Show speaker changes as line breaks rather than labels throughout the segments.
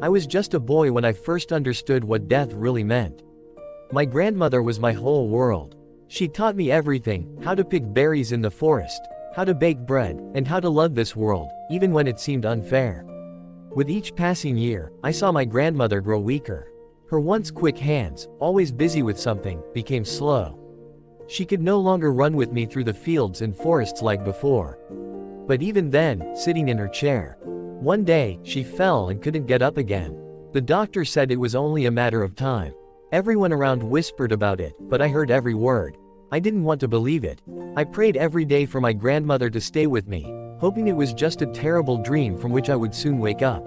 I was just a boy when I first understood what death really meant. My grandmother was my whole world. She taught me everything: how to pick berries in the forest, how to bake bread, and how to love this world, even when it seemed unfair. With each passing year, I saw my grandmother grow weaker. Her once quick hands, always busy with something, became slow. She could no longer run with me through the fields and forests like before. But even then, sitting in her chair, one day, she fell and couldn't get up again. The doctor said it was only a matter of time. Everyone around whispered about it, but I heard every word. I didn't want to believe it. I prayed every day for my grandmother to stay with me, hoping it was just a terrible dream from which I would soon wake up.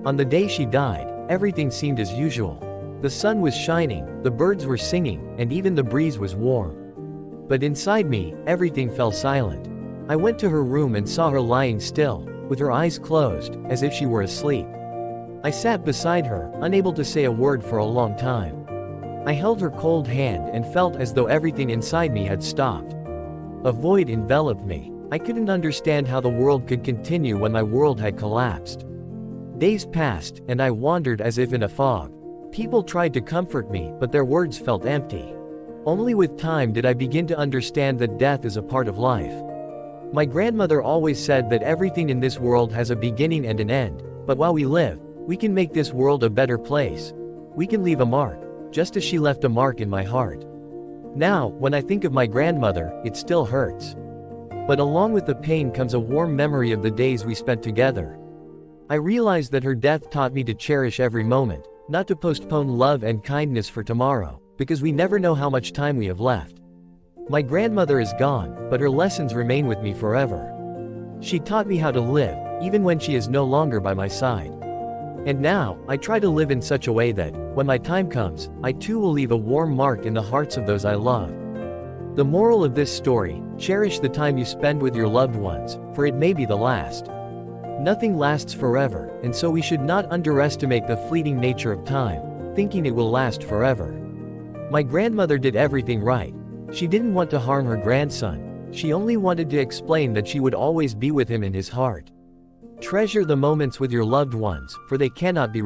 On the day she died, everything seemed as usual. The sun was shining, the birds were singing, and even the breeze was warm. But inside me, everything fell silent. I went to her room and saw her lying still, with her eyes closed, as if she were asleep. I sat beside her, unable to say a word for a long time. I held her cold hand and felt as though everything inside me had stopped. A void enveloped me. I couldn't understand how the world could continue when my world had collapsed. Days passed, and I wandered as if in a fog. People tried to comfort me, but their words felt empty. Only with time did I begin to understand that death is a part of life. My grandmother always said that everything in this world has a beginning and an end, but while we live, we can make this world a better place. We can leave a mark, just as she left a mark in my heart. Now, when I think of my grandmother, it still hurts. But along with the pain comes a warm memory of the days we spent together. I realized that her death taught me to cherish every moment, not to postpone love and kindness for tomorrow, because we never know how much time we have left. My grandmother is gone, but her lessons remain with me forever. She taught me how to live, even when she is no longer by my side. And now, I try to live in such a way that, when my time comes, I too will leave a warm mark in the hearts of those I love. The moral of this story: cherish the time you spend with your loved ones, for it may be the last. Nothing lasts forever, and so we should not underestimate the fleeting nature of time, thinking it will last forever. My grandmother did everything right. She didn't want to harm her grandson. She only wanted to explain that she would always be with him in his heart. Treasure the moments with your loved ones, for they cannot be